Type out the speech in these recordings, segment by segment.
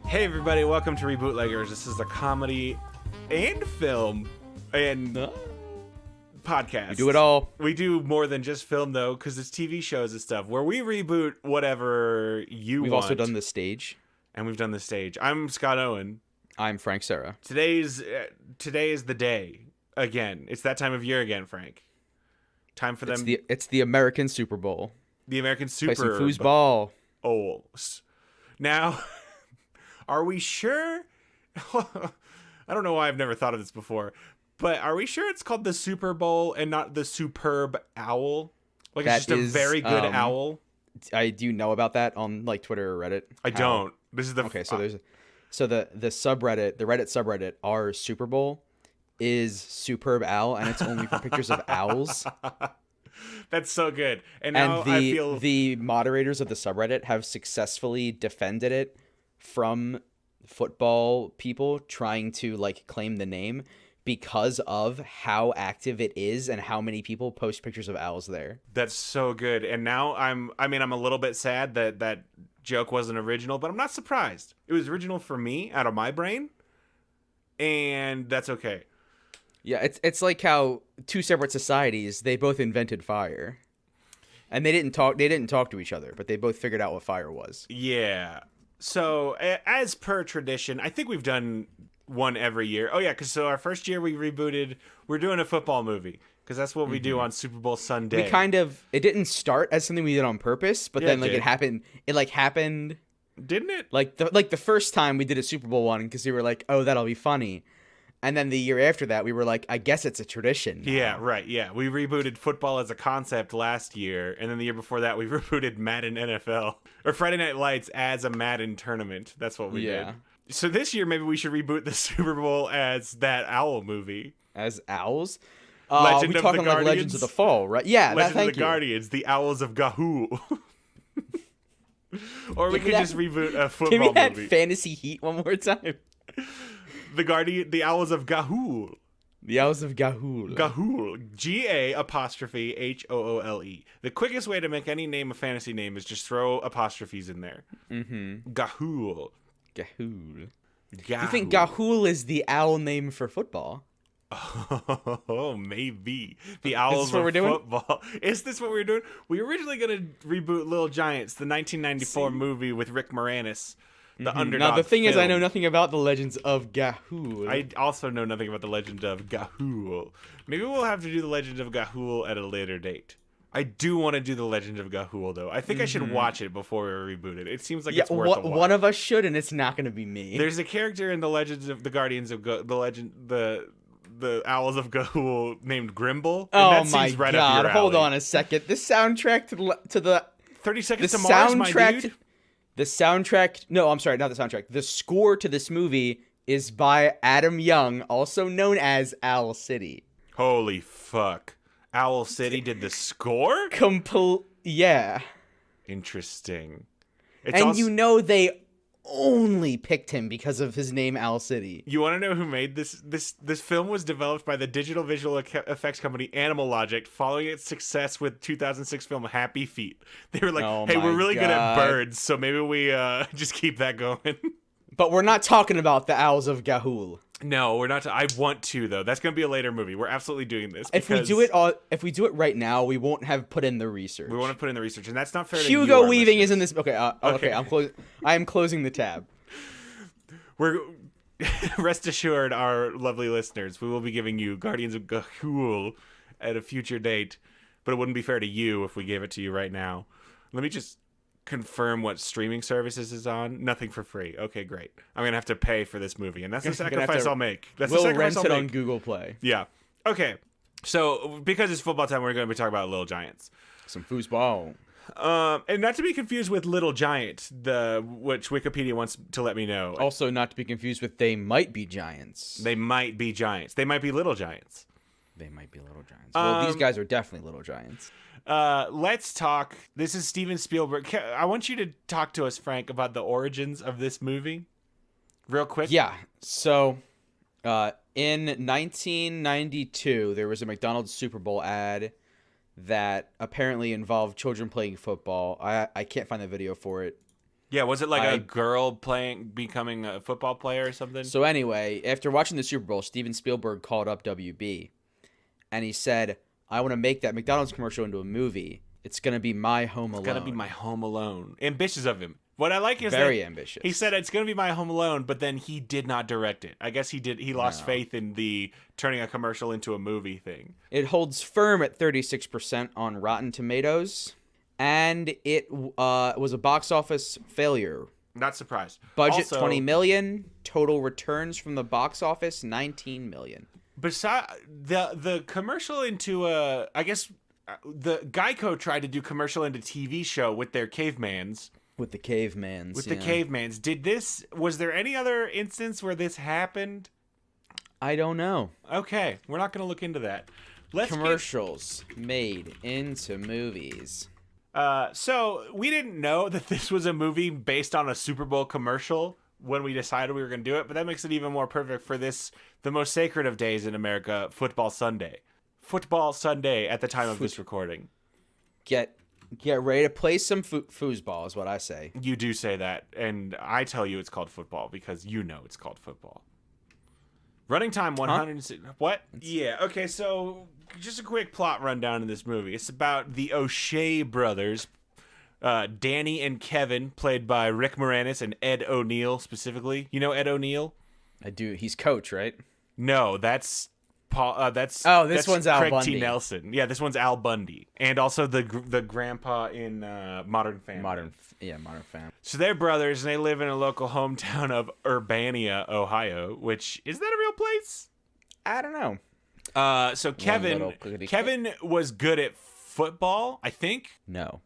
Hey everybody, welcome to Rebootleggers. This is a comedy and film and podcast. We do it all. We do more than just film though, because it's TV shows and stuff where we reboot whatever you want. We've also done the stage. And we've done the stage. I'm Scott Owen. I'm Frank Serra. Today is the day again. It's that time of year again, Frank. Time for them. It's the American Super Bowl. The American Super Play some foosball. Bowls. Now, are we sure? I don't know why I've never thought of this before, but are we sure it's called the Super Bowl and not the Superb Owl? Like it's just a very good owl. Do you know about that on like Twitter or Reddit? I don't. This is the okay. So the subreddit, the Reddit subreddit, our Super Bowl is Superb Owl, and it's only for pictures of owls. That's so good. And now I feel the moderators of the subreddit have successfully defended it from football people trying to like claim the name because of how active it is and how many people post pictures of owls there. That's so good. And now I'm a little bit sad that joke wasn't original, but I'm not surprised. It was original for me out of my brain, and that's okay. Yeah, it's like how two separate societies, they both invented fire. And they didn't talk to each other, but they both figured out what fire was. Yeah. So, as per tradition, I think we've done one every year. Oh yeah, cuz so our first year we rebooted, we're doing a football movie cuz that's what we do on Super Bowl Sunday. It didn't start as something we did on purpose, but then like it happened. Didn't it? Like the first time we did a Super Bowl one cuz we were like, "Oh, that'll be funny." And then the year after that, we were like, I guess it's a tradition now. Yeah, right, yeah. We rebooted football as a concept last year, and then the year before that, we rebooted Madden NFL. Or Friday Night Lights as a Madden tournament. That's what we did. So this year, maybe we should reboot the Super Bowl as that owl movie. As owls? Legend we of talking the like Legends of the Fall, right? Yeah, Legend of the Guardians, the Owls of Gahul. Or we could just reboot a football movie. Give me that fantasy heat one more time. The Owls of Gahul. The Owls of Gahul. Gahul. G-A-H-O-O-L-E. The quickest way to make any name a fantasy name is just throw apostrophes in there. Mm-hmm. Gahul. Gahul. You think Gahul is the owl name for football? Oh, maybe. The Owls of Football. Is this what we're doing? We were originally going to reboot Little Giants, the 1994 movie with Rick Moranis. The underdog. Now, the thing film. is, I know nothing about the Legends of Gahul. I also know nothing about the Legend of Gahul. Maybe we'll have to do the Legend of Gahul at a later date. I do want to do the Legend of Gahul, though. I think I should watch it before we reboot it. It seems like it's worth a watch. One of us should, and it's not going to be me. There's a character in the Legends of the Guardians of the Owls of Gahul named Grimble. Oh my god! Hold on a second. The soundtrack to the 30 Seconds to Mars, my dude. The soundtrack... No, I'm sorry, not the soundtrack. The score to this movie is by Adam Young, also known as Owl City. Holy fuck. Owl City did the score? Yeah. Interesting. You know they only picked him because of his name, Owl City. You want to know who made this? This film was developed by the digital visual effects company Animal Logic following its success with 2006 film Happy Feet. They were like, hey, we're really good at birds, so maybe we just keep that going. But we're not talking about the Owls of Gahul. No, we're not. I want to, though. That's going to be a later movie. We're absolutely doing this. If we do it right now, we won't have put in the research. We want to put in the research, and that's not fair to Hugo Weaving is in this. Okay, okay. I am closing the tab. We're rest assured, our lovely listeners, we will be giving you Guardians of Gahul at a future date, but it wouldn't be fair to you if we gave it to you right now. Let me just confirm what streaming services is on. Nothing for free. Okay, great. I'm gonna have to pay for this movie, and that's the sacrifice I'll make. We'll rent it on Google Play. Yeah. Okay. So because it's football time, we're going to be talking about Little Giants. Some foosball. And not to be confused with Little Giant, which Wikipedia wants to let me know. Also, not to be confused with They Might Be Giants. They might be giants. They might be little giants. They might be little giants. Well, these guys are definitely little giants. Let's talk. This is Steven Spielberg. I want you to talk to us, Frank, about the origins of this movie, real quick. Yeah. So, in 1992, there was a McDonald's Super Bowl ad that apparently involved children playing football. I can't find the video for it. Yeah, was it like a girl becoming a football player or something? So anyway, after watching the Super Bowl, Steven Spielberg called up WB, and he said, "I want to make that McDonald's commercial into a movie. It's gonna be My Home Alone. It's gonna be My Home Alone." Ambitious of him. What I like is very that ambitious. he said it's gonna be My Home Alone, but then he did not direct it. I guess he lost faith in the turning a commercial into a movie thing. It holds firm at 36% on Rotten Tomatoes, and it was a box office failure. Not surprised. Budget Also, $20 million. Total returns from the box office $19 million. Besides the commercial into I guess the Geico tried to do commercial into TV show with their cavemans. With the cavemans. The cavemans. Was there any other instance where this happened? I don't know. Okay, we're not going to look into that. Commercials made into movies. So we didn't know that this was a movie based on a Super Bowl commercial when we decided we were going to do it, but that makes it even more perfect for this, the most sacred of days in America, Football Sunday. Football Sunday at the time of this recording. Get ready to play some foosball is what I say. You do say that, and I tell you it's called football because you know it's called football. Running time 100. Huh? What? Yeah. Okay. So just a quick plot rundown in this movie. It's about the O'Shea brothers, Danny and Kevin, played by Rick Moranis and Ed O'Neill specifically. You know Ed O'Neill? I do. He's coach, right? No, that's Paul. That's one's Al Craig Bundy. T. Nelson. Yeah, this one's Al Bundy, and also the grandpa in Modern Family. Modern Family. So they're brothers, and they live in a local hometown of Urbana, Ohio. Which is that a real place? I don't know. So Kevin was good at football, I think. No,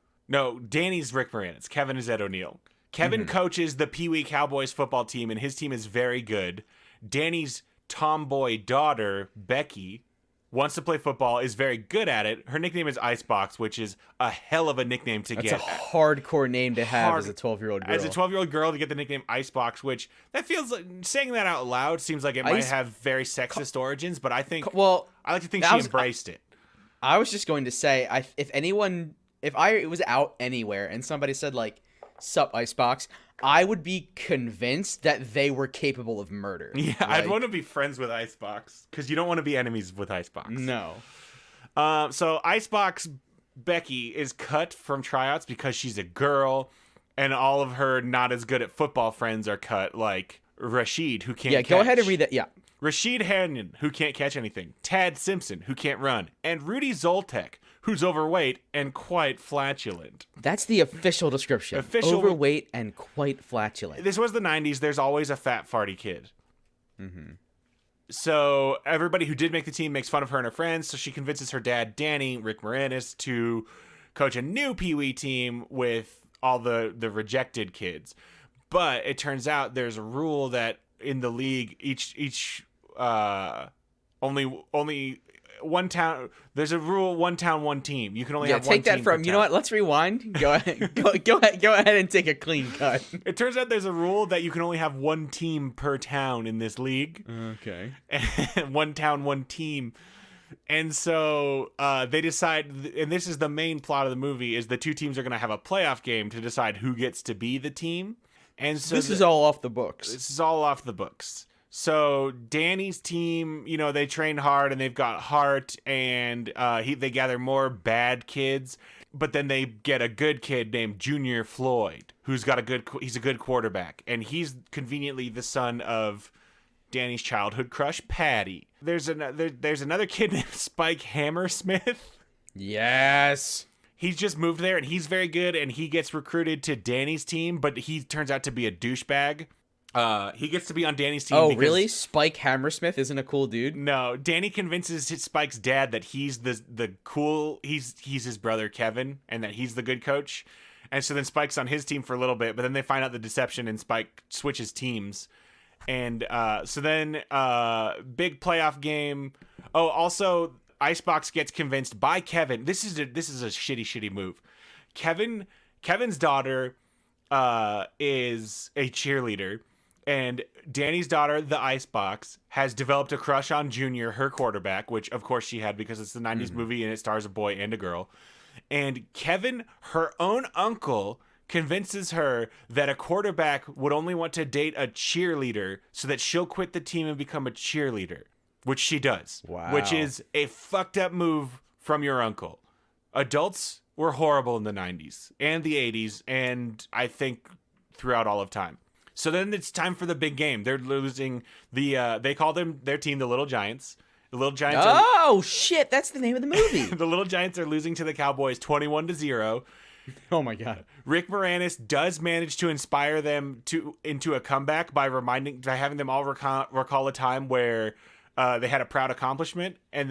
Danny's Rick Moranis. Kevin is Ed O'Neill. Kevin coaches the Pee Wee Cowboys football team, and his team is very good. Danny's tomboy daughter, Becky, wants to play football, is very good at it. Her nickname is Icebox, which is a hell of a nickname to get. That's a hardcore name to have as a 12-year-old girl. As a 12-year-old girl to get the nickname Icebox, which that feels like, saying that out loud seems like it might have very sexist origins, but I think, I like to think she embraced it. I was just going to say, if I was out anywhere and somebody said like, "Sup, Icebox," I would be convinced that they were capable of murder. Yeah, I'd want to be friends with Icebox because you don't want to be enemies with Icebox. No. So Icebox Becky is cut from tryouts because she's a girl, and all of her not as good at football friends are cut, like Rashid, who can't catch. Go ahead and read that. Yeah. Rashid Hannon, who can't catch anything. Tad Simpson, who can't run. And Rudy Zoltek, who's overweight and quite flatulent. That's the official description. Overweight and quite flatulent. This was the 90s. There's always a fat, farty kid. Mm-hmm. So everybody who did make the team makes fun of her and her friends, so she convinces her dad, Danny, Rick Moranis, to coach a new Pee Wee team with all the rejected kids. But it turns out there's a rule that in the league, only one town. There's a rule: one town, one team. You can only have one team. Take that from. You know what? Let's rewind. Go ahead. Go ahead and take a clean cut. It turns out there's a rule that you can only have one team per town in this league. Okay. One town, one team. And so they decide, and this is the main plot of the movie: is the two teams are going to have a playoff game to decide who gets to be the team. And so this is all off the books. This is all off the books. So Danny's team, they train hard and they've got heart, and they gather more bad kids, but then they get a good kid named Junior Floyd, he's a good quarterback, and he's conveniently the son of Danny's childhood crush, Patty. There's another kid named Spike Hammersmith. Yes. He's just moved there, and he's very good, and he gets recruited to Danny's team, but he turns out to be a douchebag. He gets to be on Danny's team. Oh, really? Spike Hammersmith isn't a cool dude? No, Danny convinces Spike's dad that he's the cool, he's his brother Kevin, and that he's the good coach. And so then Spike's on his team for a little bit, but then they find out the deception, and Spike switches teams. And so then big playoff game. Oh, also Icebox gets convinced by Kevin. This is a shitty move. Kevin's daughter is a cheerleader, and Danny's daughter, the Icebox, has developed a crush on Junior, her quarterback, which of course she had because it's the 90s movie and it stars a boy and a girl. And Kevin, her own uncle, convinces her that a quarterback would only want to date a cheerleader so that she'll quit the team and become a cheerleader, which she does. Wow. Which is a fucked up move from your uncle. Adults were horrible in the 90s and the 80s, and I think throughout all of time. So then it's time for the big game. They're losing they call their team the Little Giants. The Little Giants shit, that's the name of the movie. the Little Giants are losing to the Cowboys 21-0. Oh my god. Rick Moranis does manage to inspire them into a comeback by having them all recall a time where they had a proud accomplishment, and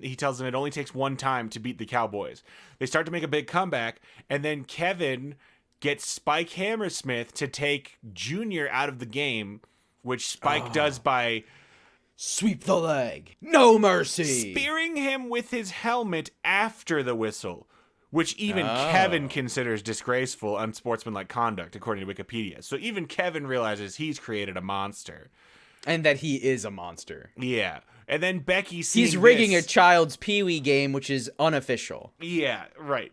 he tells them it only takes one time to beat the Cowboys. They start to make a big comeback, and then Kevin gets Spike Hammersmith to take Junior out of the game, which Spike does by sweep the leg, no mercy, spearing him with his helmet after the whistle, which even Kevin considers disgraceful, unsportsmanlike conduct, according to Wikipedia. So even Kevin realizes he's created a monster. And that he is a monster. Yeah. And then Becky he's rigging a child's Pee-wee game, which is unofficial. Yeah, right.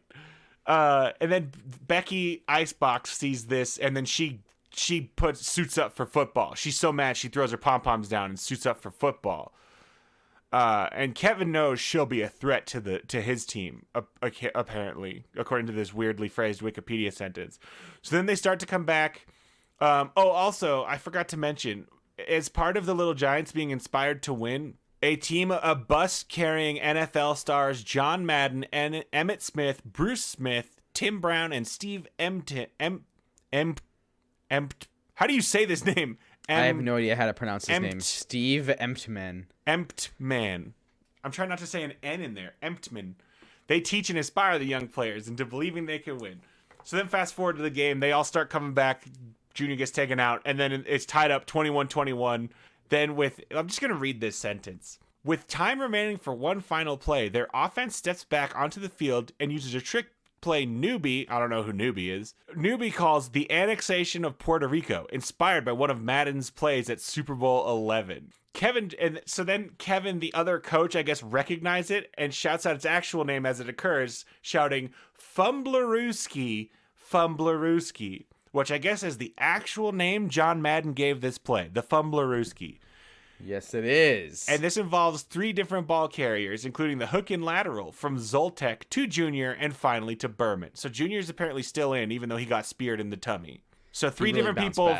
And then Becky Icebox sees this, and then she suits up for football. She's so mad she throws her pom-poms down and suits up for football. And Kevin knows she'll be a threat to his team, apparently, according to this weirdly phrased Wikipedia sentence. So then they start to come back. Also, I forgot to mention, as part of the Little Giants being inspired to win, a bus carrying NFL stars John Madden, and Emmitt Smith, Bruce Smith, Tim Brown, and Steve how do you say this name? I have no idea how to pronounce his name. Steve Emptman. Emptman. I'm trying not to say an N in there. Emptman. They teach and inspire the young players into believing they can win. So then fast forward to the game. They all start coming back. Junior gets taken out, and then it's tied up 21-21. Then I'm just going to read this sentence. With time remaining for one final play, their offense steps back onto the field and uses a trick play Newbie, I don't know who Newbie is, Newbie calls the annexation of Puerto Rico, inspired by one of Madden's plays at Super Bowl 11. Kevin, the other coach, I guess, recognized it and shouts out its actual name as it occurs, shouting, Fumblerooski, Fumblerooski, which I guess is the actual name John Madden gave this play, the Fumblerooski. Yes, it is. And this involves 3 different ball carriers, including the hook and lateral from Zoltek to Junior and finally to Berman. So Junior's apparently still in, even though he got speared in the tummy. So 3 different people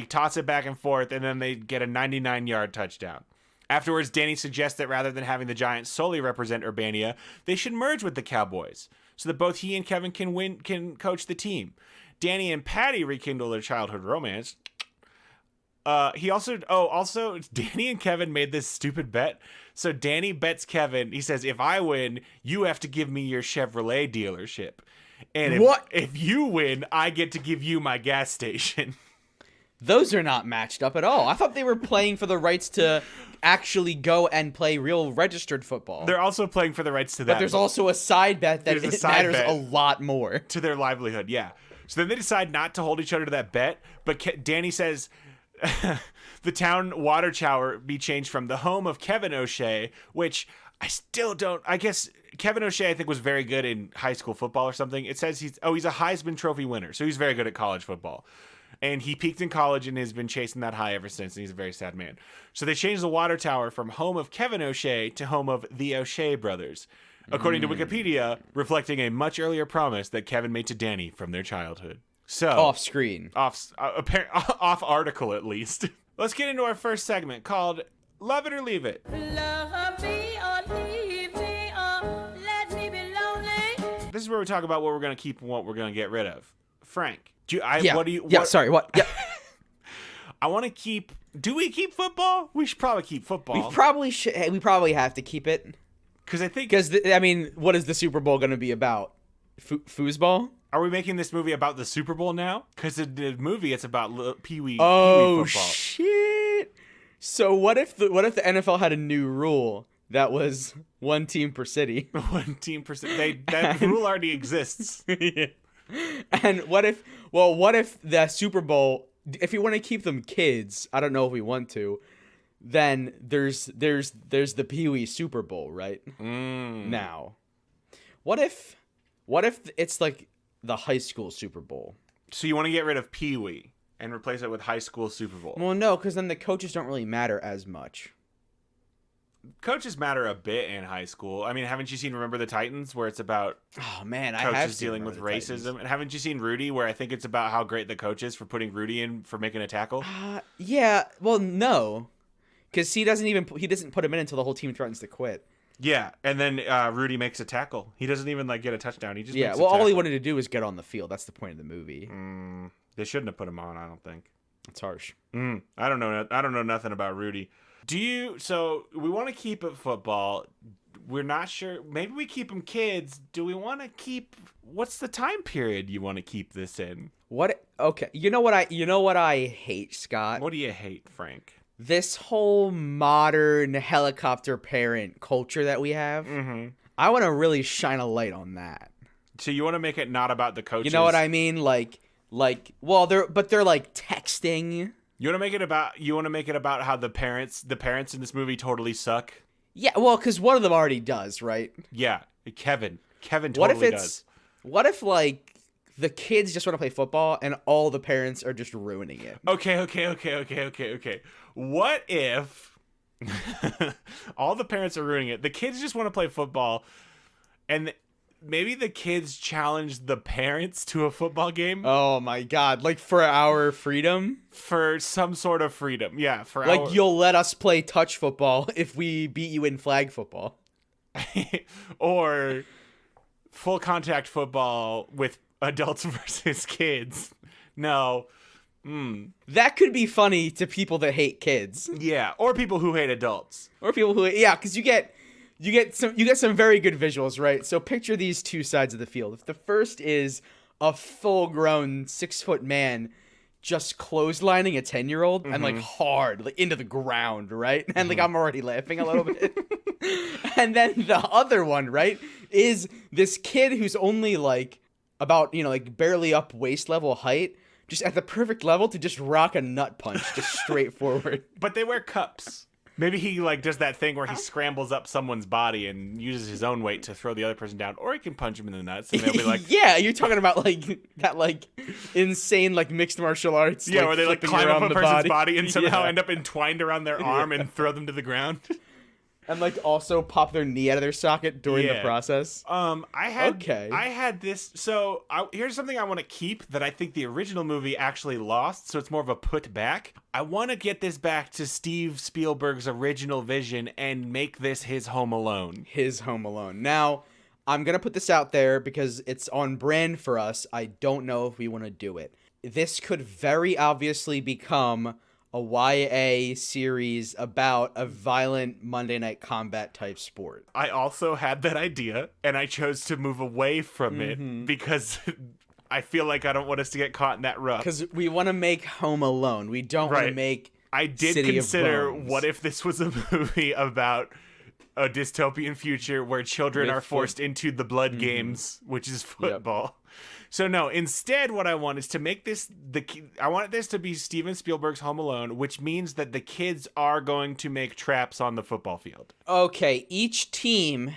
toss it back and forth, and then they get a 99-yard touchdown. Afterwards, Danny suggests that rather than having the Giants solely represent Urbania, they should merge with the Cowboys, so that both he and Kevin can coach the team. Danny and Patty rekindle their childhood romance. Danny and Kevin made this stupid bet. So Danny bets Kevin. He says, if I win, you have to give me your Chevrolet dealership. And if you win, I get to give you my gas station. Those are not matched up at all. I thought they were playing for the rights to actually go and play real registered football. They're also playing for the rights to that. But there's also a side bet that matters a lot more. To their livelihood, yeah. So then they decide not to hold each other to that bet. But Danny says the town water tower be changed from the home of Kevin O'Shea, which I still don't. I guess Kevin O'Shea, I think, was very good in high school football or something. It says he's a Heisman Trophy winner, so he's very good at college football. And he peaked in college and has been chasing that high ever since, and he's a very sad man. So they changed the water tower from home of Kevin O'Shea to home of the O'Shea brothers, according to Wikipedia, reflecting a much earlier promise that Kevin made to Danny from their childhood. So off-screen. Off article, at least. Let's get into our first segment called Love It or Leave It. Love me or leave me or let me be lonely. This is where we talk about what we're going to keep and what we're going to get rid of. Frank, I want to keep. Do we keep football? We should probably keep football. We probably should. We probably have to keep it because I think. What is the Super Bowl going to be about? Foosball? Are we making this movie about the Super Bowl now? Because the movie, it's about Pee-wee. Oh, Pee-wee football. Shit! So what if the NFL had a new rule that was one team per city? One team per city. That rule already exists. Yeah. And what if the Super Bowl, if you want to keep them kids, I don't know if we want to, then there's the Pee-wee Super Bowl, right? Now, what if it's like the high school Super Bowl? So you want to get rid of Pee Wee and replace it with High School Super Bowl. Well, no, because then the coaches don't really matter as much. Coaches matter a bit in high school. I mean, haven't you seen Remember the Titans, where it's about Oh man, I coaches have seen dealing with Remember the Titans. racism? And haven't you seen Rudy, where I think it's about how great the coach is for putting Rudy in for making a tackle? Yeah, well, no, because he doesn't put him in until the whole team threatens to quit. Yeah, and then Rudy makes a tackle. He doesn't even like get a touchdown. He just Yeah, makes well, a tackle. all he wanted to do was get on the field. That's the point of the movie. They shouldn't have put him on. I don't think. It's harsh. I don't know. I don't know nothing about Rudy. So we want to keep it football. We're not sure. Maybe we keep them kids. Do we want to keep? What's the time period you want to keep this in? What? Okay, you know what I hate, Scott? What do you hate, Frank? This whole modern helicopter parent culture that we have. I want to really shine a light on that. So you want to make it not about the coaches? You know what I mean? Well, they're like texting. You want to make it about how the parents in this movie totally suck? Yeah, well, because one of them already does, right? Yeah, Kevin totally does. What if like the kids just want to play football and all the parents are just ruining it? Okay. What if all the parents are ruining it? The kids just want to play football, and maybe the kids challenge the parents to a football game. Oh my God! Like for our freedom, for some sort of freedom. Yeah, you'll let us play touch football if we beat you in flag football, or full contact football with adults versus kids. No. That could be funny to people that hate kids. Yeah, or people who hate adults. Or people who because you get some very good visuals, right? So picture these two sides of the field. If the first is a full-grown 6-foot man just clotheslining a 10-year-old and like hard, like into the ground, right? And like I'm already laughing a little bit. And then the other one, right, is this kid who's only like about, like barely up waist level height, just at the perfect level to just rock a nut punch, just straight forward. But they wear cups. Maybe he like does that thing where he scrambles up someone's body and uses his own weight to throw the other person down, or he can punch him in the nuts and they'll be like, yeah, you're talking about like that like insane like mixed martial arts. Yeah, where they like climb up a person's body and somehow Yeah. end up entwined around their arm and throw them to the ground. And like also pop their knee out of their socket during the process. I had this. So here's something I want to keep that I think the original movie actually lost. So it's more of a put back. I want to get this back to Steve Spielberg's original vision and make this his Home Alone. His Home Alone. Now, I'm gonna put this out there because it's on brand for us. I don't know if we want to do it. This could very obviously become a YA series about a violent Monday Night Combat type sport. I also had that idea, and I chose to move away from it because I feel like I don't want us to get caught in that rut. Because we want to make Home Alone. We don't want to make I did City consider, of Bones. what if this was a movie about a dystopian future where children With are forced into the blood games, which is football. So no, instead what I want is to make this I want this to be Steven Spielberg's Home Alone, which means that the kids are going to make traps on the football field. Okay, each team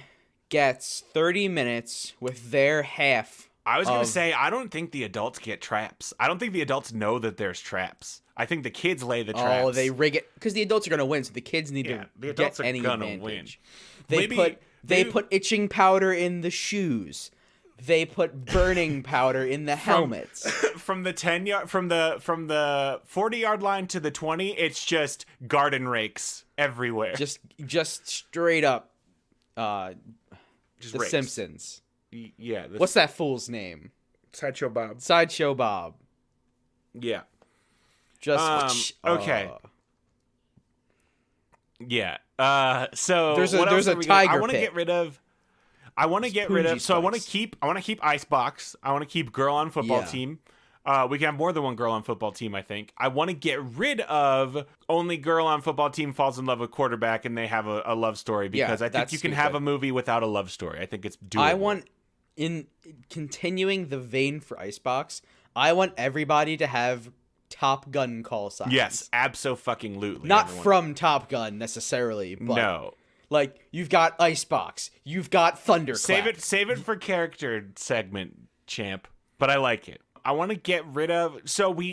gets 30 minutes with their half. I was going to say, I don't think the adults get traps. I don't think the adults know that there's traps. I think the kids lay the traps. Oh, they rig it because the adults are going to win, so the kids need to the adults get are any gonna advantage. win. They put itching powder in the shoes. They put burning powder in the helmets. From the 10-yard from the 40-yard line to the 20, it's just garden rakes everywhere. Just straight up Just The rakes. Simpsons. Yeah. What's that fool's name? Sideshow Bob? Sideshow Bob. Yeah. Just okay. Yeah. So There's what a else are we tiger I want to pit. get rid of. I want to get rid of. So I want to keep Icebox. I want to keep Girl on Football Yeah. Team. We can have more than one girl on football team, I think. I want to get rid of only girl on football team falls in love with quarterback and they have a love story, because I think that's you can stupid. have a movie without a love story. I think it's doable. I want, in continuing the vein for Icebox, I want everybody to have Top Gun call signs. Yes, abso-fucking-lutely. Not everyone. from Top Gun necessarily, but No. like you've got Icebox, you've got Thunderclap. Save it for character segment, champ. But I like it. I want to get rid of.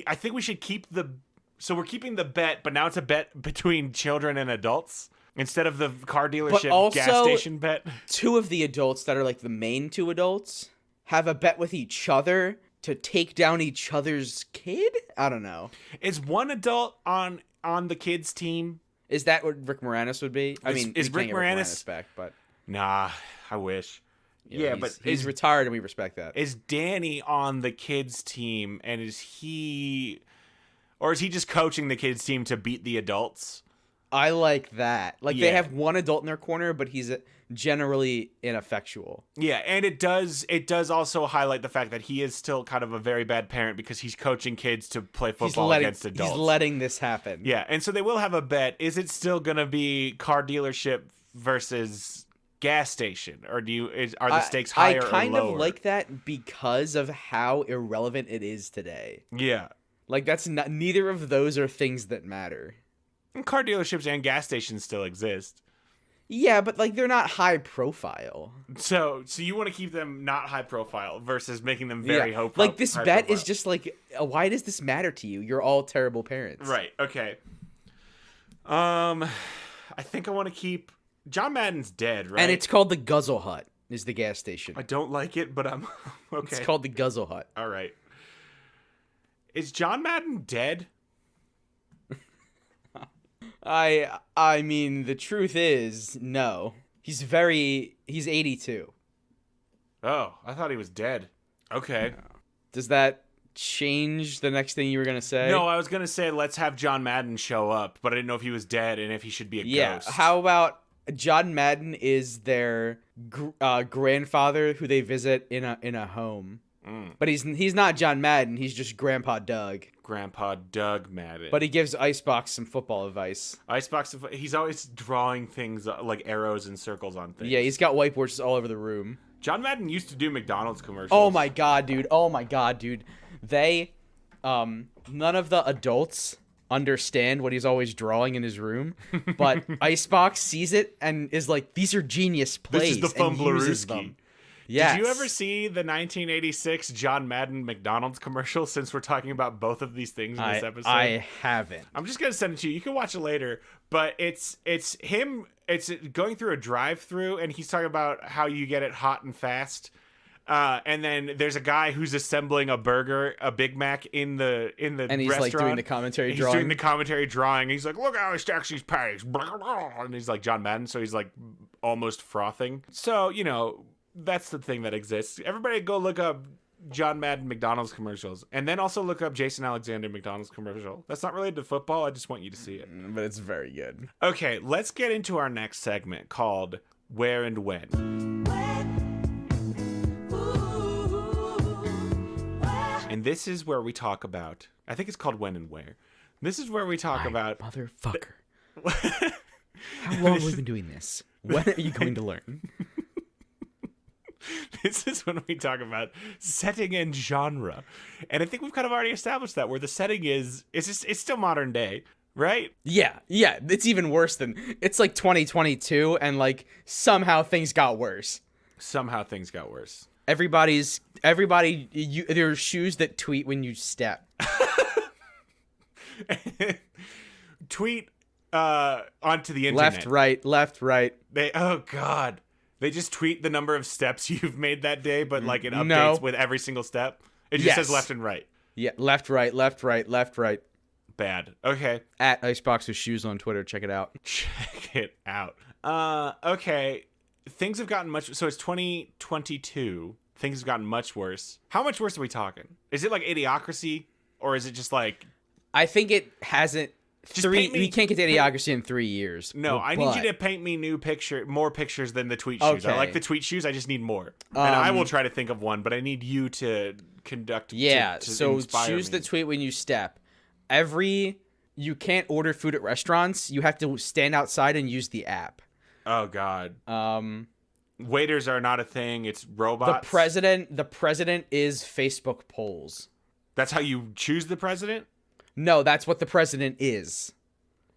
I think we should keep the. So we're keeping the bet, but now it's a bet between children and adults instead of the car dealership also, gas station bet. Two of the adults that are like the main two adults have a bet with each other to take down each other's kid. I don't know. Is one adult on the kids team? Is that what Rick Moranis would be? I mean, is we Rick can't get Moranis back, but nah, I wish. Yeah, but he's retired and we respect that. Is Danny on the kids team, and is he just coaching the kids team to beat the adults? I like that. Like Yeah. they have one adult in their corner, but he's generally ineffectual. Yeah, and it does also highlight the fact that he is still kind of a very bad parent because he's coaching kids to play football against adults. He's letting this happen. Yeah, and so they will have a bet. Is it still going to be car dealership versus gas station, or are the stakes higher or lower? I kind of like that because of how irrelevant it is today. Yeah. Like that's not, neither of those are things that matter. And car dealerships and gas stations still exist. Yeah, but like they're not high profile. So you want to keep them not high profile versus making them very high profile. Like this bet is just like, why does this matter to you? You're all terrible parents. Right. Okay. I think I want to keep John Madden's dead, right? And it's called the Guzzle Hut. Is the gas station? I don't like it, but I'm okay. It's called the Guzzle Hut. All right. Is John Madden dead? I mean, the truth is, no. He's 82. Oh, I thought he was dead. Okay. Does that change the next thing you were going to say? No, I was going to say let's have John Madden show up, but I didn't know if he was dead and if he should be a ghost. How about John Madden is their grandfather who they visit in a home. But he's not John Madden, he's just Grandpa Doug. Grandpa Doug Madden. But he gives Icebox some football advice. Icebox, he's always drawing things like arrows and circles on things. Yeah, he's got whiteboards all over the room. John Madden used to do McDonald's commercials. Oh my god, dude. They, none of the adults understand what he's always drawing in his room, but Icebox sees it and is like, these are genius plays. This is the and uses them. Fumblerooski. Yes. Did you ever see the 1986 John Madden McDonald's commercial, since we're talking about both of these things in this episode? I haven't. I'm just going to send it to you. You can watch it later, but it's him. It's going through a drive-through, and he's talking about how you get it hot and fast. And then there's a guy who's assembling a burger, a Big Mac in the and he's restaurant. like doing the commentary drawing. He's doing the commentary drawing. He's like, look how he stacks these patties. And he's like John Madden, so he's like almost frothing. So, that's the thing that exists. Everybody go look up John Madden McDonald's commercials, and then also look up Jason Alexander McDonald's commercial. That's not related to football. I just want you to see it. But it's very good. Okay, let's get into our next segment called Where and When. And this is where we talk about, I think it's called When and Where. This is where we talk about... Motherfucker. How long have we been doing this? When are you going to learn? This is when we talk about setting and genre. And I think we've kind of already established that, where the setting it's still modern day, right? Yeah, it's even worse than, it's like 2022 and like somehow things got worse. There's shoes that tweet when you step. Tweet onto the internet. Left, right. Oh God. They just tweet the number of steps you've made that day, but like it updates with every single step. It just says left and right. Yeah, left, right. Bad. Okay. At Icebox with Shoes on Twitter. Check it out. Okay. Things have gotten much... So it's 2022. Things have gotten much worse. How much worse are we talking? Is it like Idiocracy? Or is it just like... I think it hasn't... We can't get to Idiocracy in 3 years. No, I need you to paint me more pictures than the tweet shoes. Okay. I like the tweet shoes. I just need more. And I will try to think of one, but I need you to conduct. Yeah. To so inspire shoes me. that tweet when you step. You can't order food at restaurants. You have to stand outside and use the app. Oh God. Waiters are not a thing. It's robots. The president is Facebook polls. That's how you choose the president? No, that's what the president is.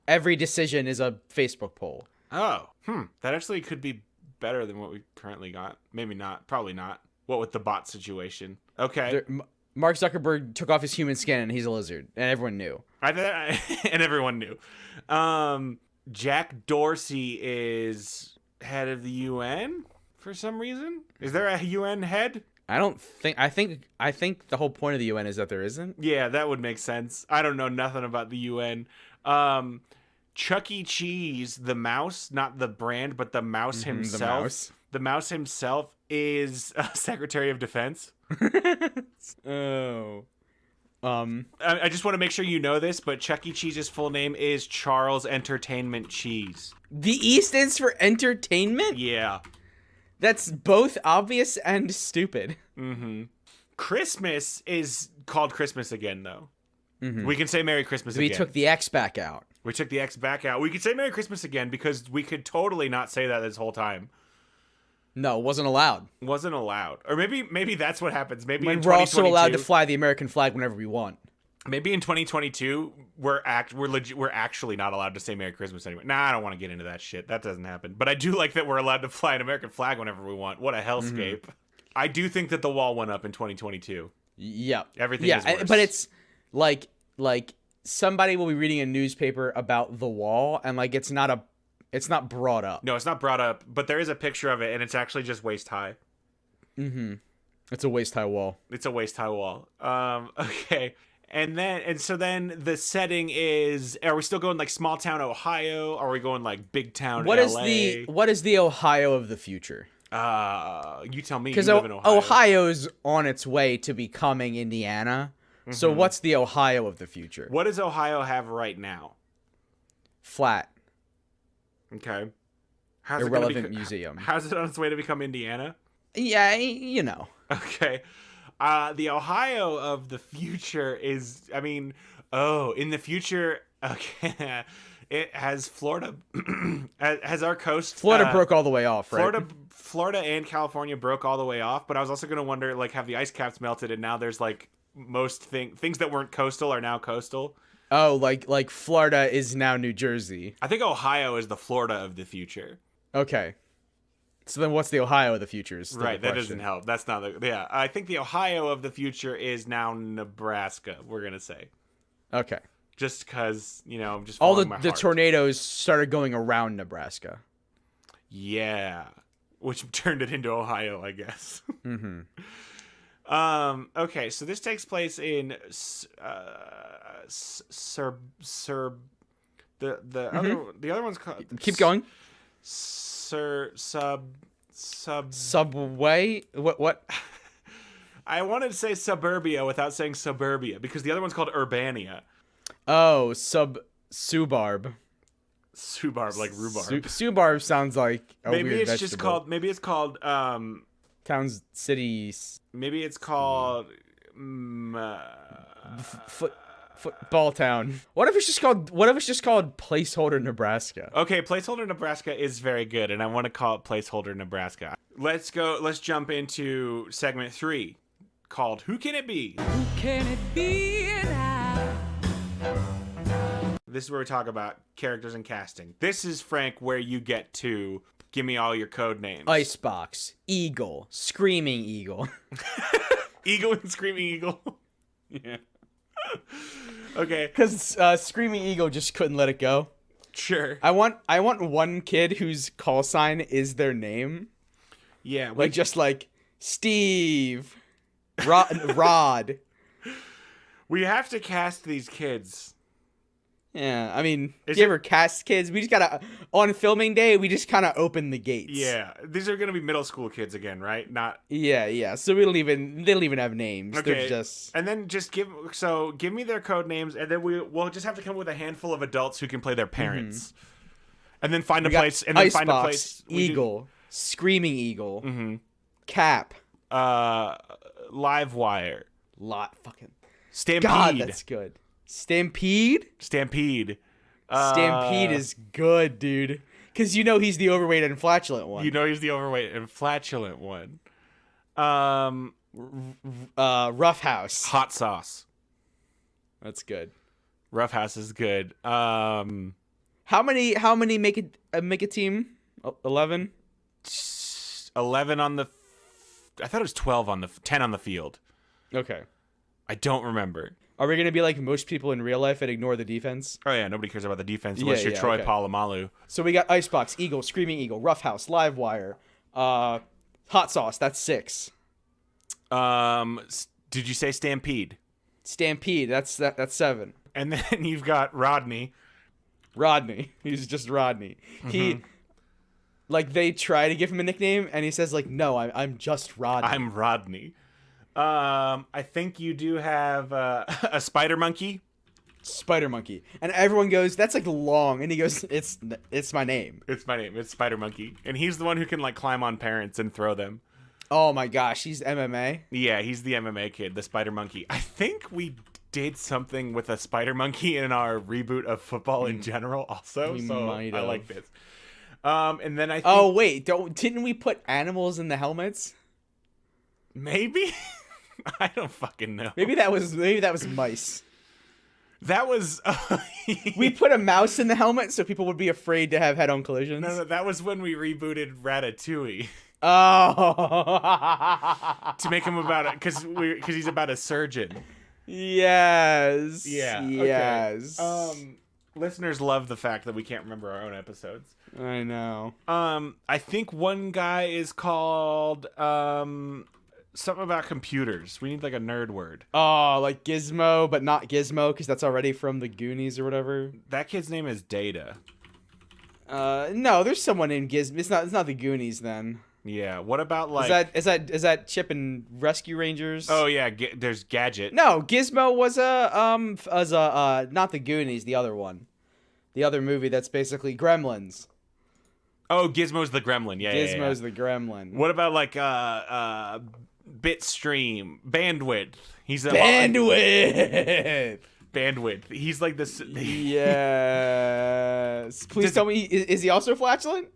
Every decision is a Facebook poll. Oh, that actually could be better than what we currently got. Maybe not. Probably not. What with the bot situation? Okay. Mark Zuckerberg took off his human skin and he's a lizard, and everyone knew. And everyone knew. Jack Dorsey is head of the UN for some reason. Is there a UN head? I think the whole point of the UN is that there isn't. Yeah, that would make sense. I don't know nothing about the UN. Chuck E. Cheese, the mouse, not the brand, but the mouse himself. The mouse himself is Secretary of Defense. Oh. I just want to make sure you know this, but Chuck E. Cheese's full name is Charles Entertainment Cheese. The E stands for entertainment? Yeah. That's both obvious and stupid. Mm-hmm. Christmas is called Christmas again, though. Mm-hmm. We can say Merry Christmas again. We took the X back out. We took the X back out. We could say Merry Christmas again because we could totally not say that this whole time. No, it wasn't allowed. Wasn't allowed. Or maybe that's what happens. Maybe when in we're also allowed to 2022 fly the American flag whenever we want. Maybe in 2022 we're actually not allowed to say Merry Christmas anymore. Nah, I don't want to get into that shit. That doesn't happen. But I do like that we're allowed to fly an American flag whenever we want. What a hellscape. Mm-hmm. I do think that the wall went up in 2022. Yeah. Everything is worse. But it's like somebody will be reading a newspaper about the wall and like it's not brought up. No, it's not brought up, but there is a picture of it and it's actually just waist high. Mm-hmm. It's a waist high wall. It's a waist high wall. Okay. And so then the setting is, are we still going like small town Ohio? Are we going like big town LA? What is the Ohio of the future? You tell me. Because you live in Ohio. Ohio's on its way to becoming Indiana. Mm-hmm. So what's the Ohio of the future? What does Ohio have right now? Flat. Okay. Irrelevant museum. How's it on its way to become Indiana? Yeah, you know. Okay. The Ohio of the future is, in the future, okay, it has Florida, has our coast. Florida broke all the way off, right? Florida and California broke all the way off, but I was also going to wonder, like, have the ice caps melted and now there's, like, most things that weren't coastal are now coastal? Oh, like Florida is now New Jersey. I think Ohio is the Florida of the future. Okay. So then what's the Ohio of the future? Is right, that doesn't help. That's not I think the Ohio of the future is now Nebraska, we're going to say. Okay. Just because, just all the tornadoes started going around Nebraska. Yeah. Which turned it into Ohio, I guess. Mm-hmm. Okay, so this takes place in the other one's called Keep going. Subway. What? I wanted to say suburbia without saying suburbia because the other one's called Urbania. Oh, Subarb. Subarb, like rhubarb. Subarb sounds like a maybe weird it's vegetable. just called. Maybe it's called. Towns, cities. Maybe it's called. Football town. What if it's just called placeholder Nebraska? Okay, placeholder Nebraska is very good, and I want to call it placeholder Nebraska. Let's jump into segment 3, called "Who Can It Be?" Who can it be now? This is where we talk about characters and casting. This is, Frank, where you get to give me all your code names. Icebox, Eagle, Screaming Eagle. Eagle and Screaming Eagle. Yeah. Okay. Because Screaming Eagle just couldn't let it go. Sure. I want one kid whose call sign is their name. Yeah. Like just like Steve, Rod. We have to cast these kids. Yeah, I mean, if you ever cast kids, we just gotta, on filming day, we just kind of open the gates. Yeah, these are gonna be middle school kids again, right? Not. Yeah. So they don't even have names. Okay. They're just. And then just give me their code names, and then we'll just have to come up with a handful of adults who can play their parents, and then find a place. And then Icebox, find a place. Eagle, Screaming Eagle, Cap, Cap, Live Wire, fucking Stampede. God, that's good. Stampede is good, dude. Because he's the overweight and flatulent one. Rough House. Hot Sauce. That's good. Rough House is good. How many make a team? 11? 11 on the... I thought it was 12 on the... 10 on the field. Okay. I don't remember. Are we gonna be like most people in real life and ignore the defense? Oh yeah, nobody cares about the defense unless you're Troy okay. Polamalu. So we got Icebox, Eagle, Screaming Eagle, Roughhouse, Livewire, Hot Sauce. That's 6. Did you say Stampede? Stampede. That's 7. And then you've got Rodney. Rodney. He's just Rodney. He, like, they try to give him a nickname, and he says, like, no, I'm just Rodney. I'm Rodney. I think you do have a Spider Monkey. Spider Monkey. And everyone goes, that's, like, long. And he goes, it's my name. It's my name. It's Spider Monkey. And he's the one who can, like, climb on parents and throw them. Oh, my gosh. He's MMA? Yeah, he's the MMA kid, the Spider Monkey. I think we did something with a Spider Monkey in our reboot of football in general also. We so might I have. like this. And then I think... Oh, wait. Didn't we put animals in the helmets? Maybe? I don't fucking know. Maybe that was mice. That was... We put a mouse in the helmet so people would be afraid to have head-on collisions. No, that was when we rebooted Ratatouille. Oh. To make him about it, because he's about a surgeon. Yes. Yeah. Yes. Okay. Listeners love the fact that we can't remember our own episodes. I know. I think one guy is called something about computers. We need like a nerd word. Oh, like Gizmo, but not Gizmo, because that's already from the Goonies or whatever. That kid's name is Data. No, there's someone named Gizmo. It's not the Goonies then. Yeah. What about like? Is that Chip and Rescue Rangers? Oh yeah. There's Gadget. No, Gizmo was not the Goonies, the other one, the other movie that's basically Gremlins. Oh, Gizmo's the Gremlin. Yeah. Gizmo's the Gremlin. What about like Bitstream Bandwidth? He's a Bandwidth. He's like this. Yes. Please tell me, is he also flatulent?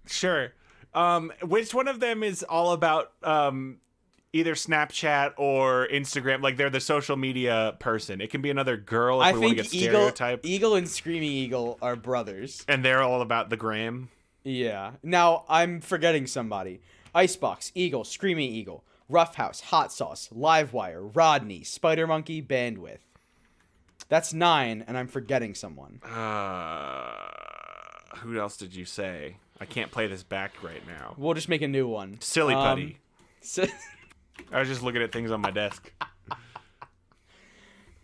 Sure. Which one of them is all about either Snapchat or Instagram? Like they're the social media person. It can be another girl if we want to get stereotyped. Eagle and Screaming Eagle are brothers. And they're all about the gram. Yeah. Now I'm forgetting somebody. Icebox, Eagle, Screaming Eagle, Roughhouse, Hot Sauce, Livewire, Rodney, Spider Monkey, Bandwidth. That's 9, and I'm forgetting someone. Who else did you say? I can't play this back right now. We'll just make a new one. Silly Putty. So, I was just looking at things on my desk.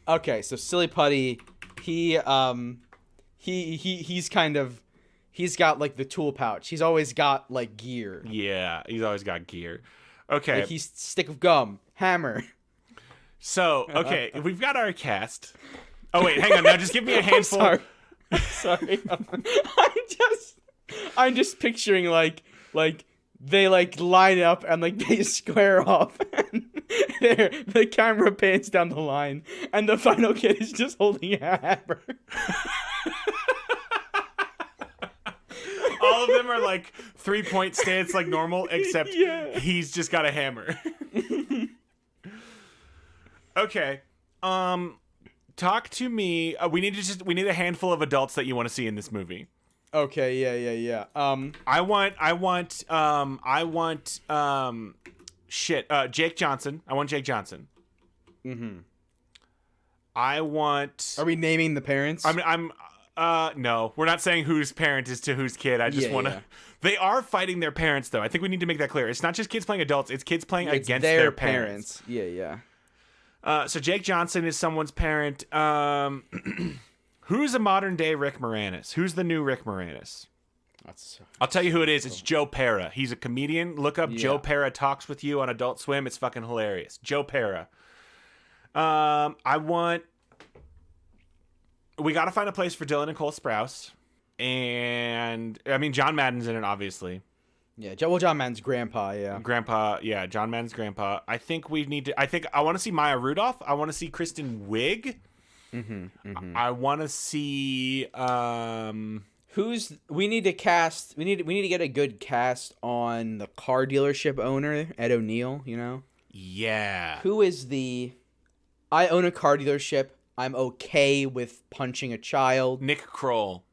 okay, so Silly Putty, he's got like the tool pouch. He's always got like gear. Yeah, he's always got gear. Okay. Like he's stick of gum, hammer. So, okay, we've got our cast. Oh wait, hang on. Now just give me a handful. Sorry. I'm just picturing like they like line up and like they square off and the camera pans down the line and the final kid is just holding a hammer. All of them are like 3-point stance like normal, except he's just got a hammer. Okay. Talk to me. We need a handful of adults that you want to see in this movie. Okay, yeah. I want Jake Johnson. I want Jake Johnson. Mm-hmm. I want. Are we naming the parents? No, we're not saying whose parent is to whose kid. I just want to. Yeah. They are fighting their parents, though. I think we need to make that clear. It's not just kids playing adults. It's kids playing against their parents. Yeah. So Jake Johnson is someone's parent. Who's a modern day Rick Moranis? Who's the new Rick Moranis? I'll tell you who it is. It's Joe Pera. He's a comedian. Look up Joe Pera Talks With You on Adult Swim. It's fucking hilarious. Joe Pera. We got to find a place for Dylan and Cole Sprouse. And, I mean, John Madden's in it, obviously. Yeah, John Madden's grandpa, yeah. John Madden's grandpa. I think I want to see Maya Rudolph. I want to see Kristen Wiig. Mm-hmm. I want to see we need to cast we need to get a good cast on the car dealership owner, Ed O'Neill, you know? Yeah. Who is I own a car dealership. I'm okay with punching a child. Nick Kroll.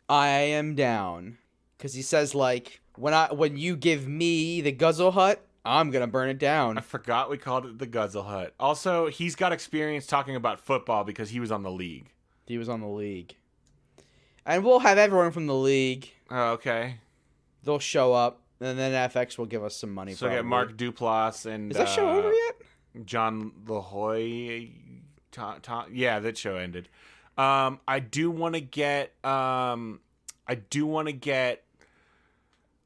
I am down. Cuz he says like when you give me the guzzle hut, I'm gonna burn it down. I forgot we called it the Guzzle Hut. Also, he's got experience talking about football because he was on the league. He was on the league. And we'll have everyone from the league. Oh, okay. They'll show up, and then FX will give us some money. So we got Mark Duplass and... Is that show over yet? John LaHoy. Yeah, that show ended. I do want to get...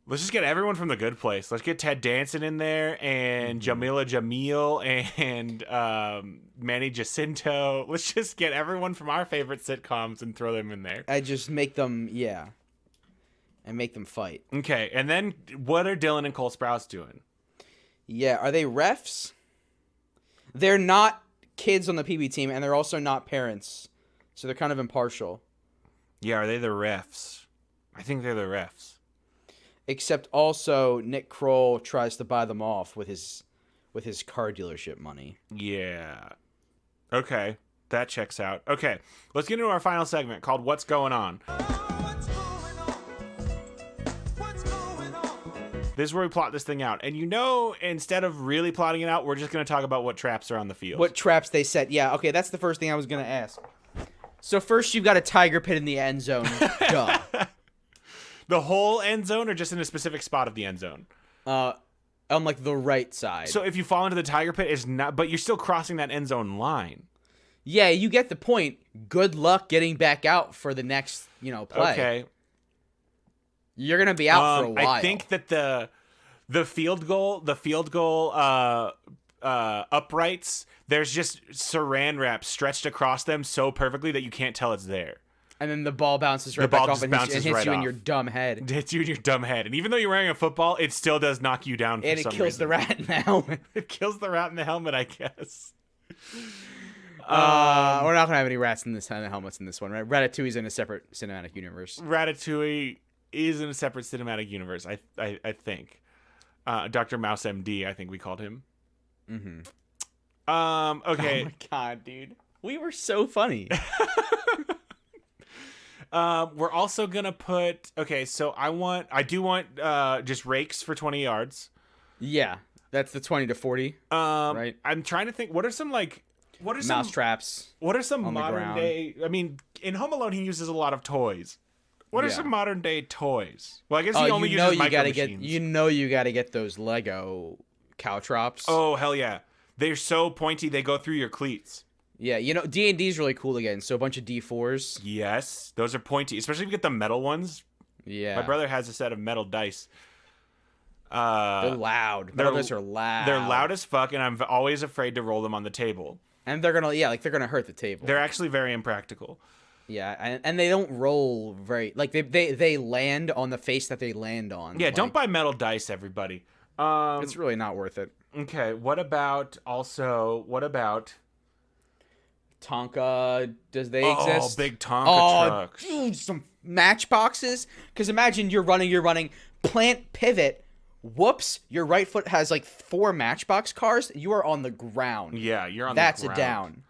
Let's just get everyone from the Good Place. Let's get Ted Danson in there and Jamila Jamil and Manny Jacinto. Let's just get everyone from our favorite sitcoms and throw them in there. I just make them, and make them fight. Okay, and then what are Dylan and Cole Sprouse doing? Yeah, are they refs? They're not kids on the PB team, and they're also not parents, so they're kind of impartial. Yeah, are they the refs? I think they're the refs. Except also Nick Kroll tries to buy them off with his car dealership money. Yeah. Okay, that checks out. Okay, let's get into our final segment called What's Going On. This is where we plot this thing out. And instead of really plotting it out, we're just going to talk about what traps are on the field. What traps they set. Yeah, okay, that's the first thing I was going to ask. So first you've got a tiger pit in the end zone. Duh. The whole end zone or just in a specific spot of the end zone? On like the right side. So if you fall into the tiger pit, it's not, but you're still crossing that end zone line. Yeah, you get the point. Good luck getting back out for the next, play. Okay. You're gonna be out for a while. I think that the field goal uprights, there's just saran wrap stretched across them so perfectly that you can't tell it's there. And then the ball bounces right back off and hits right you in off. your dumb head. It hits you in your dumb head. And even though you're wearing a football, it still does knock you down for and some it kills reason. the rat in the helmet. It kills the rat in the helmet, I guess. We're not going to have any rats in the helmets in this one, right? Ratatouille's in a separate cinematic universe. Ratatouille is in a separate cinematic universe, I think. Dr. Mouse MD, I think we called him. Mm-hmm. Okay. Oh my god, dude. We were so funny. We're also gonna put. Okay, so I do want just rakes for 20 yards. Yeah, that's the 20 to 40. Right. I'm trying to think. What are some mouse traps? What are some modern day? I mean, in Home Alone, he uses a lot of toys. What are some modern day toys? Well, I guess he only uses micro machines. You gotta get those Lego caltrops. Oh hell yeah! They're so pointy they go through your cleats. Yeah, D&D is really cool again. So a bunch of D4s. Yes, those are pointy, especially if you get the metal ones. Yeah. My brother has a set of metal dice. They're loud. Metal dice are loud. They're loud as fuck, and I'm always afraid to roll them on the table. And they're gonna hurt the table. They're actually very impractical. Yeah, and they don't roll very they land on the face that they land on. Yeah, don't buy metal dice, everybody. It's really not worth it. Okay, what about Tonka? Does they exist? Oh, big Tonka trucks. Dude, some matchboxes. Because imagine you're running, plant pivot. Whoops, your right foot has like 4 matchbox cars. You are on the ground. Yeah, you're on That's the ground.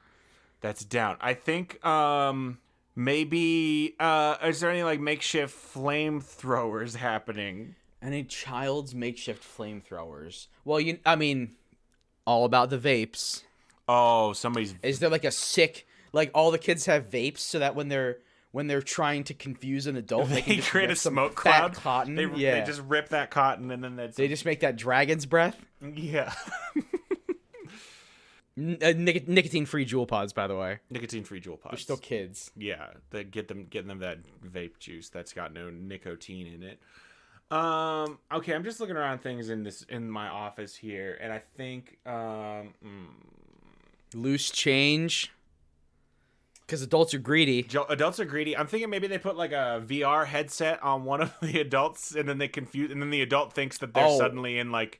That's a down. That's down. I think maybe is there any like makeshift flamethrowers happening? Any child's makeshift flamethrowers? Well, all about the vapes. Oh, is there like a sick, like all the kids have vapes so that when they're trying to confuse an adult, they can create a smoke cloud. Cotton. They just rip that cotton and then they just make that dragon's breath. Yeah. Nicotine-free Juul pods, by the way. Nicotine-free Juul pods. They're still kids. Yeah, getting them that vape juice that's got no nicotine in it. Okay, I'm just looking around things in my office here, and I think loose change. Because adults are greedy. Adults are greedy. I'm thinking maybe they put like a VR headset on one of the adults, and then the adult thinks that they're suddenly in like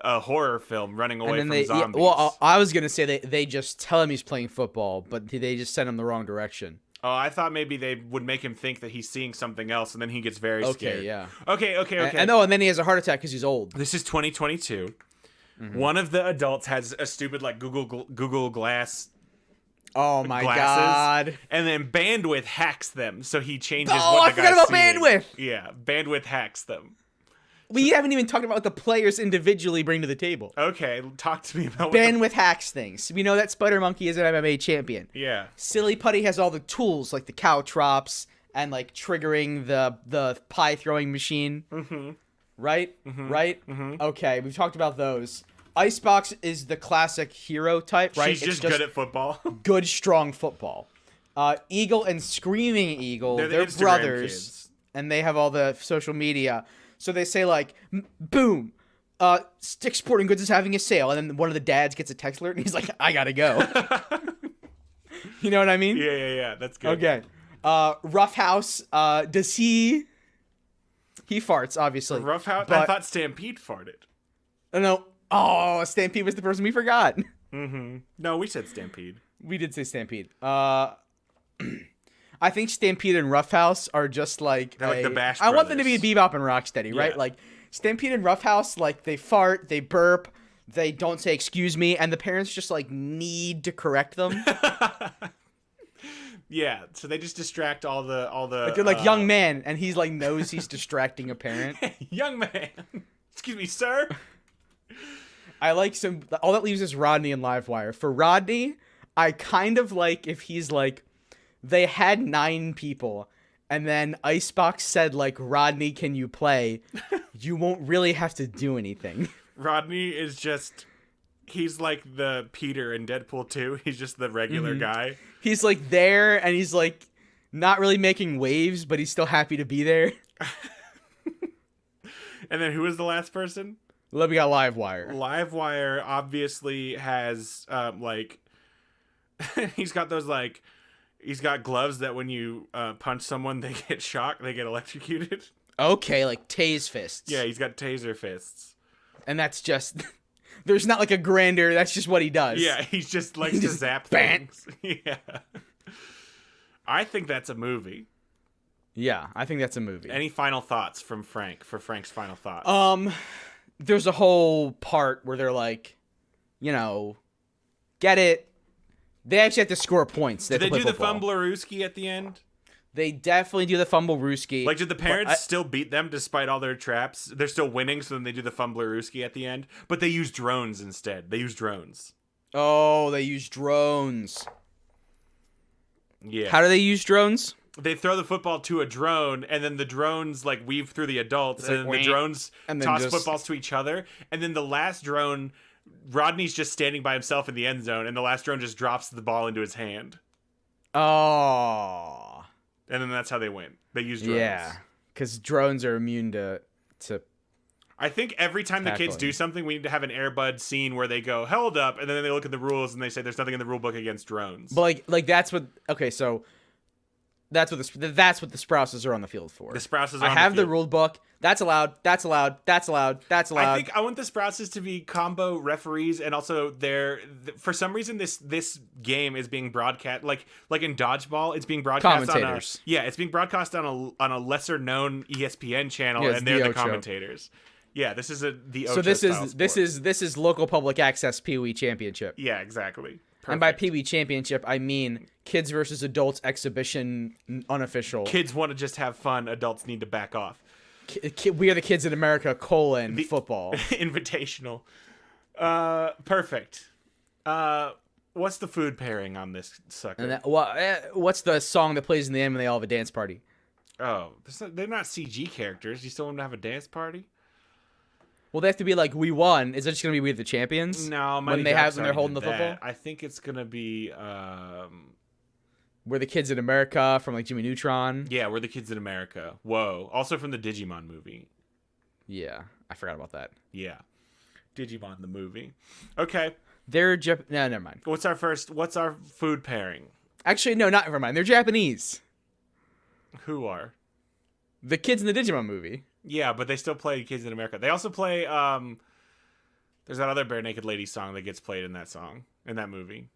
a horror film running away from zombies. Yeah, well, I was gonna say they just tell him he's playing football, but they just send him the wrong direction. Oh, I thought maybe they would make him think that he's seeing something else, and then he gets very scared. Okay, yeah. Okay. And then he has a heart attack because he's old. This is 2022. Mm-hmm. One of the adults has a stupid like Google Glass. Oh my glasses, god! And then Bandwidth hacks them, so he changes. Oh, what I the forgot guy's about seeing. Bandwidth. Yeah, Bandwidth hacks them. We haven't even talked about what the players individually bring to the table. Okay, talk to me about Ben with hacks things. We know that Spider Monkey is an MMA champion. Yeah. Silly Putty has all the tools like the cow trops and like triggering the pie throwing machine. Mm-hmm. Right? Mm-hmm. Right? Mm-hmm. Okay, we've talked about those. Icebox is the classic hero type, right? She's just good at football. Good, strong football. Eagle and Screaming Eagle, they're Instagram brothers. kids. And they have all the social media. So they say like, boom, Stick Sporting Goods is having a sale. And then one of the dads gets a text alert and he's like, I gotta go. You know what I mean? Yeah. That's good. Okay. Rough House, does he farts, obviously. Rough House? But, I thought Stampede farted. No. Oh, Stampede was the person we forgot. Mm-hmm. No, we said Stampede. We did say Stampede. I think Stampede and Roughhouse are just like They're like the Bash I want them to Brothers. be Bebop and Rocksteady, right? Yeah. Like Stampede and Roughhouse, like they fart, they burp, they don't say excuse me, and the parents just like need to correct them. Yeah, so they just distract all the. Like they're like young man, and he's like knows he's distracting a parent. Young man, excuse me, sir. I like some. All that leaves is Rodney and Livewire. For Rodney, I kind of like if he's like, they had 9 people, and then Icebox said like, Rodney, can you play? You won't really have to do anything. Rodney is just. He's like the Peter in Deadpool 2. He's just the regular guy. He's like there, and he's like not really making waves, but he's still happy to be there. And then who was the last person? Then we got Livewire. Livewire obviously has like he's got those like he's got gloves that when you punch someone they get shocked, they get electrocuted. Okay, like Tase fists. Yeah, he's got taser fists. And that's just there's not like a grander, that's just what he does. Yeah, he's just likes to zap things. Yeah. I think that's a movie. Yeah, I think that's a movie. Any final thoughts from Frank for Frank's final thoughts? There's a whole part where they're like, you know, get it. They actually have to score points. Did they do the Fumblerooski at the end? They definitely do the Fumblerooski. Like, did the parents still beat them despite all their traps? They're still winning, so then they do the Fumblerooski at the end. But they use drones instead. They use drones. Oh, they use drones. Yeah. How do they use drones? They throw the football to a drone, and then the drones like weave through the adults, and then the drones and then toss just footballs to each other. And then the last drone, Rodney's just standing by himself in the end zone, and the last drone just drops the ball into his hand. Oh. And then that's how they win. They use drones. Yeah, because drones are immune to. I think every time the kids do something, we need to have an Air Bud scene where they go, held up, and then they look at the rules and they say there's nothing in the rule book against drones. But like that's what. Okay, so that's what the Sprouses are on the field for. The Sprouses. I have the rule book. That's allowed. That's allowed. That's allowed. That's allowed. I think I want the Sprouses to be combo referees, and also for some reason this game is being broadcast like in dodgeball. It's being broadcast commentators. It's being broadcast on a lesser known ESPN channel, Yeah, and they're the Ocho. commentators. Yeah, this is the Ocho so this style is sport. this is local public access Pee Wee Championship. Yeah, exactly. Perfect. And by Pee Wee Championship, I mean kids versus adults exhibition unofficial. Kids want to just have fun. Adults need to back off. We are the kids in America, football. Invitational. Perfect. What's the food pairing on this sucker? And what's the song that plays in the end when they all have a dance party? Oh, they're not CG characters. You still want them to have a dance party? Well, they have to be like, we won. Is it just going to be We the Champions? No, when they're holding the football? I think it's going to be... We're the kids in America from like Jimmy Neutron. Yeah, We're the Kids in America. Whoa. Also from the Digimon movie. Yeah, I forgot about that. Yeah. Digimon the movie. Okay. No, never mind. What's our food pairing? Actually, no, never mind. They're Japanese. Who are? The kids in the Digimon movie. Yeah, but they still play Kids in America. They also play, there's that other Bare Naked Ladies song that gets played in that movie.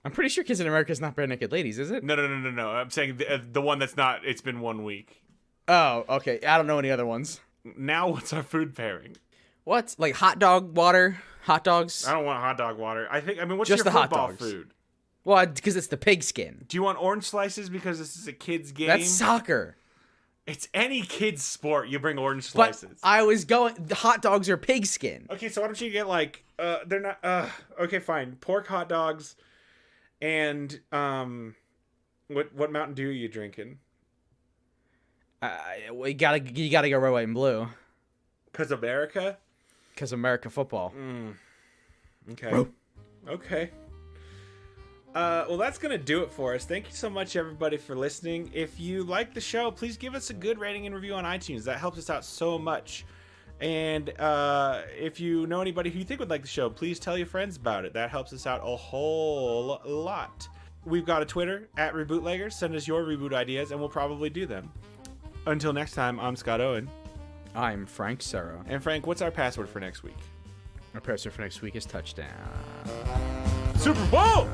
I'm pretty sure Kids in America is not Bare Naked Ladies, is it? No. I'm saying the one that's not, it's been 1 week. Oh, okay. I don't know any other ones. Now what's our food pairing? What? Like hot dog water? Hot dogs? I don't want hot dog water. What's Just your the hot football dogs. food? Well, because it's the pigskin. Do you want orange slices because this is a kid's game? That's soccer. It's any kid's sport. You bring orange But slices. I was going. The hot dogs are pigskin. Okay, so why don't you get like they're not okay, fine. Pork hot dogs and what Mountain Dew are you drinking? You gotta go red, white, and blue. Cuz America? Because America football. Okay. Bro. Okay. Well, that's going to do it for us. Thank you so much, everybody, for listening. If you like the show, please give us a good rating and review on iTunes. That helps us out so much. And if you know anybody who you think would like the show, please tell your friends about it. That helps us out a whole lot. We've got a Twitter, @RebootLeggers. Send us your reboot ideas, and we'll probably do them. Until next time, I'm Scott Owen. I'm Frank Serra. And Frank, what's our password for next week? Our password for next week is touchdown. Super Bowl!